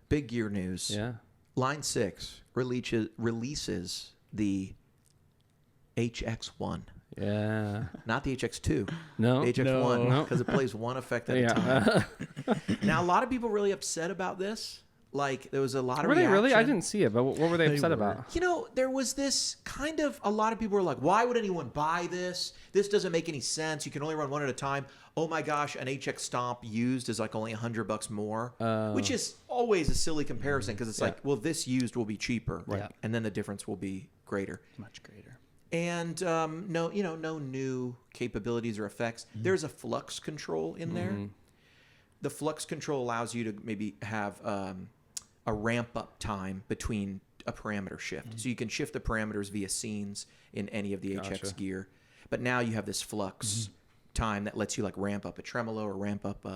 big gear news. Yeah. Line 6 releases the HX1. Yeah. Not the HX2. No. The HX1. No. Because it plays one effect at a time. Now, a lot of people really upset about this. Like, there was a lot of reaction. Were they really? I didn't see it, but what were they upset about? You know, there was this kind of, a lot of people were like, why would anyone buy this? This doesn't make any sense. You can only run one at a time. Oh my gosh, an HX Stomp used is like only $100 more, which is always a silly comparison because it's like, well, this used will be cheaper, right? And then the difference will be greater. Much greater. And no new capabilities or effects. There's a flux control in there. The flux control allows you to maybe have a ramp up time between a parameter shift. So you can shift the parameters via scenes in any of the HX gear. But now you have this flux time that lets you like ramp up a tremolo or ramp up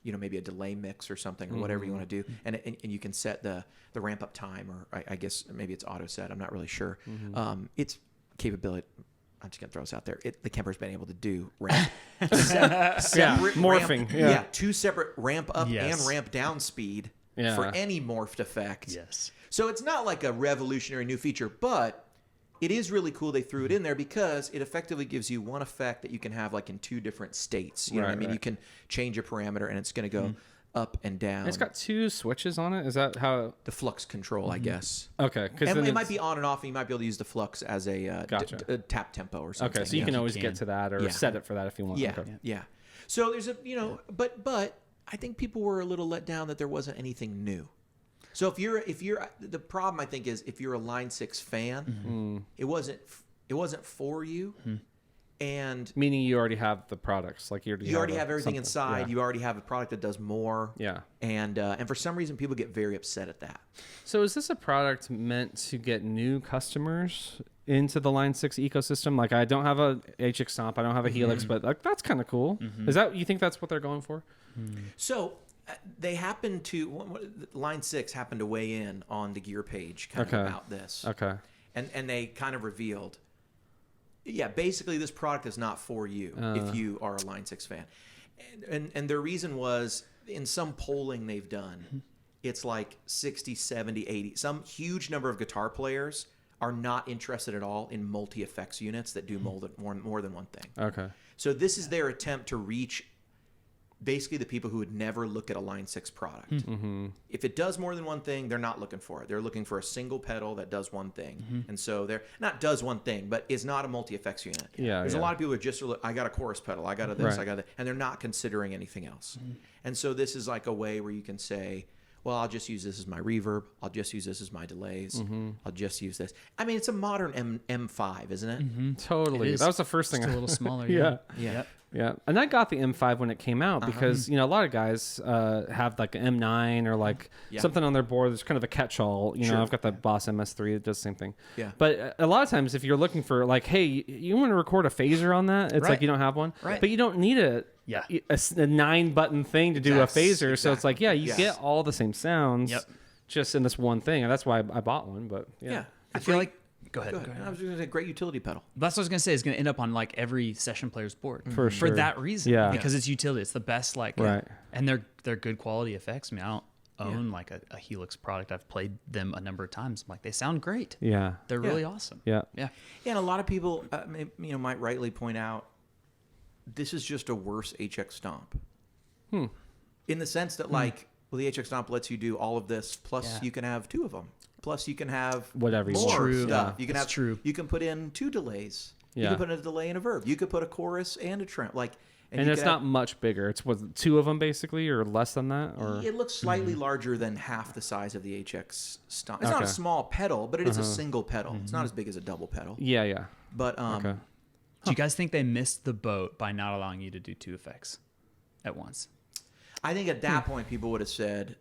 maybe a delay mix or something or whatever you want to do. And you can set the ramp up time, or I guess maybe it's auto set. I'm not really sure. It's capability. I'm just going to throw this out there. The Kemper's been able to do ramp separate morphing. Ramp, two separate ramp up Yes. and ramp down speed for any morphed effect. Yes. So it's not like a revolutionary new feature, but it is really cool they threw it in there because it effectively gives you one effect that you can have like in two different states. You know what I mean? You can change a parameter and it's going to go up and down. It's got two switches on it. Is that how? The flux control, I guess. Okay. And it might be on and off, and you might be able to use the flux as a Gotcha. tap tempo or something. Okay, so you can always get to that or set it for that if you want. Yeah, Okay. yeah. So there's but I think people were a little let down that there wasn't anything new. So if you're the problem I think is if you're a Line 6 fan, it wasn't for you. And meaning you already have the products, like you already have everything inside. You already have a product that does more. Yeah. And for some reason, people get very upset at that. So is this a product meant to get new customers into the Line 6 ecosystem? Like I don't have a HX Stomp, I don't have a Helix, but like that's kind of cool. Is that you think that's what they're going for? So they happened to Line 6 happened to weigh in on the gear page kind of about this. Okay. And they kind of revealed. Yeah, basically this product is not for you if you are a Line 6 fan. And their reason was in some polling they've done, it's like 60, 70, 80. Some huge number of guitar players are not interested at all in multi-effects units that do more than one thing. Okay. So this is their attempt to reach basically the people who would never look at a Line 6 product. If it does more than one thing, they're not looking for it. They're looking for a single pedal that does one thing. And so they're not does one thing, but is not a multi-effects unit. There's a lot of people who are just, I got a chorus pedal, I got a this, I got that, and they're not considering anything else. And so this is like a way where you can say, well, I'll just use this as my reverb. I'll just use this as my delays. I'll just use this. I mean, it's a modern M5, isn't it? Totally. That was the first thing. Just a little smaller. Yeah. And I got the M5 when it came out because, a lot of guys have like an M9 or like something on their board that's kind of a catch-all. I've got the Boss MS3 that does the same thing. Yeah. But a lot of times if you're looking for like, hey, you want to record a phaser on that? It's like you don't have one. Right. But you don't need a 9-button thing to do a phaser. So it's like, you get all the same sounds just in this one thing. And that's why I bought one. But I feel like... Go ahead. I was going to say great utility pedal. That's what I was going to say. It's going to end up on like every session player's board for that reason. Yeah, because it's utility. It's the best. And they're good quality effects. I mean, I don't own like a Helix product. I've played them a number of times. I'm like, they sound great. Yeah, they're really awesome. Yeah. And a lot of people, might rightly point out, this is just a worse HX Stomp. In the sense that the HX Stomp lets you do all of this, plus you can have two of them. Plus, you can have whatever more true. stuff. You can have You can put in two delays. You can put in a delay and a verb. You could put a chorus and a trem. And it's not much bigger. It's two of them basically, or less than that. Or it looks slightly larger than half the size of the HX Stomp. It's not a small pedal, but it is a single pedal. It's not as big as a double pedal. Yeah. But do you guys think they missed the boat by not allowing you to do two effects at once? I think at that point people would have said,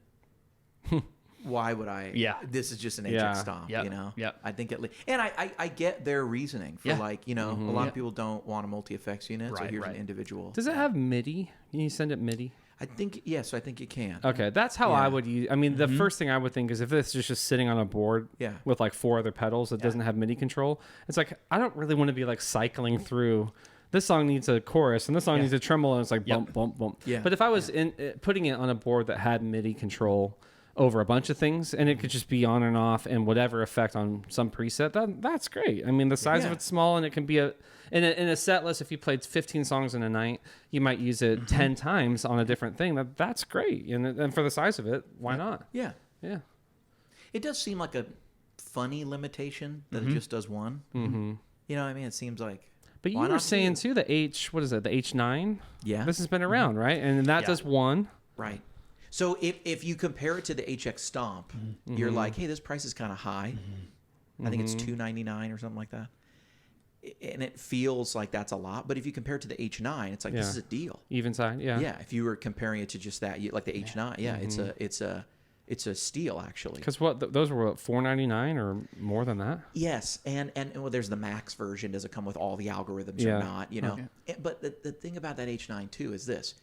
why would I? Yeah, this is just an HX Stomp. I think and I get their reasoning for a lot of people don't want a multi-effects unit, so here's an individual. Does it have MIDI? Can you send it MIDI? I think yes. I think it can. Okay, that's how I would use. I mean, the first thing I would think is if this is just sitting on a board with like 4 other pedals that doesn't have MIDI control, it's like I don't really want to be like cycling through. This song needs a chorus and this song needs a tremolo, and it's like bump, bump, bump. Yeah. But if I was putting it on a board that had MIDI control, over a bunch of things, and it could just be on and off and whatever effect on some preset. That's great. I mean, the size of it's small, and it can be in a set list. If you played 15 songs in a night, you might use it 10 times on a different thing. That's great, and for the size of it, why not? Yeah. It does seem like a funny limitation that it just does one. Mm-hmm. You know what I mean? It seems like. But you were saying too, the H9? Yeah. This has been around, right? And that does one. Right. So if you compare it to the HX Stomp, you're like, hey, this price is kind of high. I think it's $299 or something like that. And it feels like that's a lot. But if you compare it to the H9, it's like, this is a deal. Even side, yeah. Yeah, if you were comparing it to just that, like the H9, it's a steal, actually. Because those were what, $499 or more than that? Yes, and well, there's the max version. Does it come with all the algorithms or not? You know, but the thing about that H9 too is this: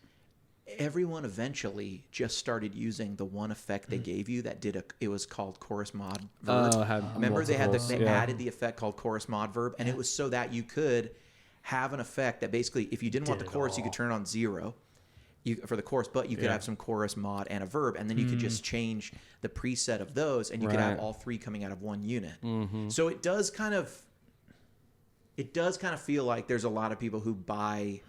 everyone eventually just started using the one effect they gave you that it was called chorus mod verb. Remember they added the effect called chorus mod verb, and it was so that you could have an effect that basically, if you didn't want the chorus, you could turn it on 0. For the chorus, but you could have some chorus, mod, and a verb, and then you could just change the preset of those, and you could have all 3 coming out of one unit. So it does kind of feel like there's a lot of people who buy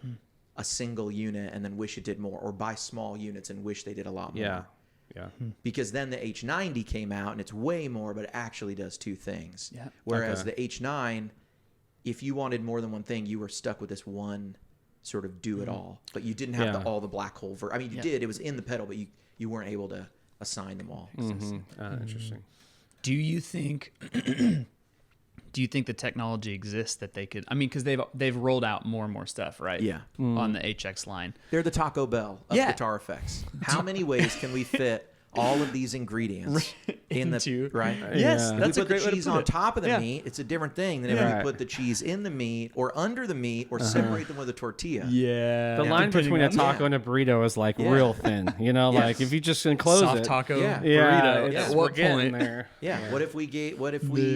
a single unit and then wish it did more, or buy small units and wish they did a lot more. Yeah. Because then the H90 came out and it's way more, but it actually does 2 things. Yeah. Whereas the H9, if you wanted more than one thing, you were stuck with this one sort of do it all, but you didn't have all the black hole I mean, you did. It was in the pedal, but you weren't able to assign them all. Interesting. Do you think the technology exists that they could? I mean, because they've rolled out more and more stuff, right? Yeah. On the HX line, they're the Taco Bell of guitar effects. How many ways can we fit all of these ingredients into right? Yes, that's a great way to put the cheese on top of the meat. It's a different thing than if we put the cheese in the meat or under the meat or separate them with a tortilla. Yeah, the line between a taco and a burrito is like real thin. You know, like if you just enclose soft it, taco burrito. At what point? There. Yeah. What if we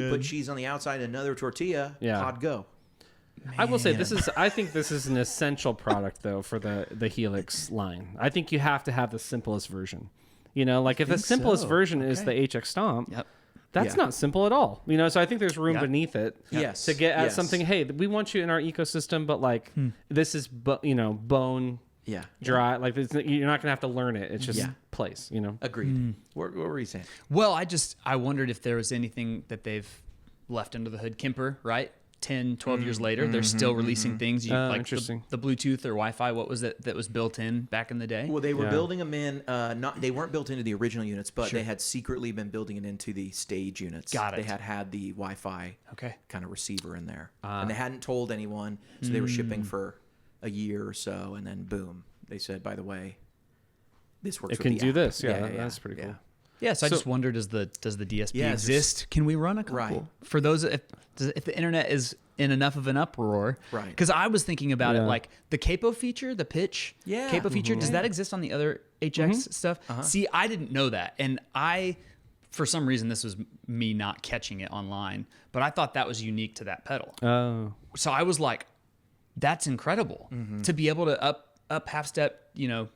put cheese on the outside and another tortilla? Pod go. Man. I will say I think this is an essential product though for the Helix line. I think you have to have the simplest version. You know, like if the simplest version is the HX Stomp, that's not simple at all. You know, so I think there's room beneath it to get at something. Hey, we want you in our ecosystem, but like this is, bone dry. Like you're not gonna have to learn it. It's just place. You know. Agreed. What were you saying? Well, I wondered if there was anything that they've left under the hood. Kemper, right? 10, 12 years later, they're still releasing things like the Bluetooth or Wi-Fi. What was that was built in back in the day? Well, they were building them in. They weren't built into the original units, but they had secretly been building it into the stage units. Got it. They had the Wi-Fi kind of receiver in there, and they hadn't told anyone, so they were shipping for a year or so, and then boom, they said, by the way, this works. It can do this. That's pretty cool. Yeah, so I just wonder, does the DSP exist? Can we run a couple? Right. For those, if the internet is in enough of an uproar, right? Because I was thinking about it, like the capo feature, the pitch capo feature, does that exist on the other HX stuff? See, I didn't know that, and for some reason, this was me not catching it online, but I thought that was unique to that pedal. Oh. So I was like, that's incredible to be able to up half step,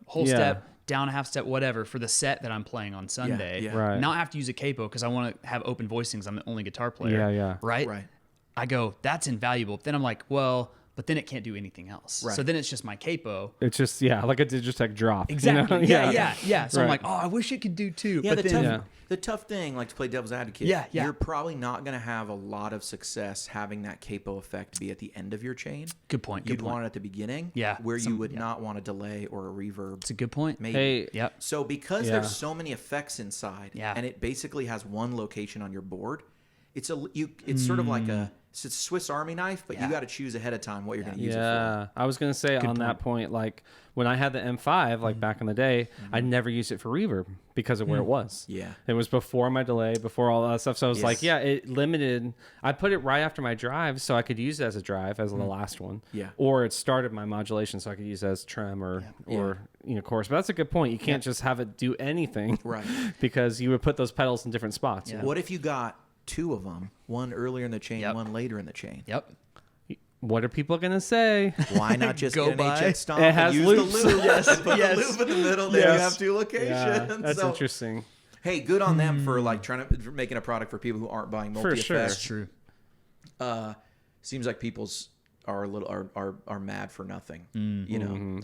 whole step, down a half step, whatever, for the set that I'm playing on Sunday. Right. Not have to use a capo because I want to have open voicings. I'm the only guitar player. Right? I go, that's invaluable. But then I'm like, well, but then it can't do anything else. Right. So then it's just my capo. It's just, like a Digitech drop. Exactly. Yeah. So I'm like, oh, I wish it could do too. Yeah, but the tough thing, like to play devil's advocate, you're probably not going to have a lot of success having that capo effect be at the end of your chain. Good point. You'd want it at the beginning, where you would not want a delay or a reverb. It's a good point. Maybe. Hey, So because there's so many effects inside, and it basically has one location on your board, it's sort of like it's a Swiss Army knife, but you got to choose ahead of time what you're going to use it for. Yeah, I was going to say that point, like when I had the M5, like back in the day, I never used it for reverb because of where it was. Yeah. It was before my delay, before all that stuff. So I was like, it limited. I put it right after my drive so I could use it as a drive as the last one. Yeah. Or it started my modulation so I could use it as trem or chorus. But that's a good point. You can't just have it do anything. Right. Because you would put those pedals in different spots. Yeah. What if you got 2 of them, one earlier in the chain, one later in the chain? Yep. What are people going to say? Why not just Go get an by. HX Stomp It has and use loops. the loop? Put the loop in the middle. There you have 2 locations. Yeah, that's interesting. Hey, good on them for like for making a product for people who aren't buying multi effects. For sure, that's true. Seems like people's are a little are mad for nothing. You know,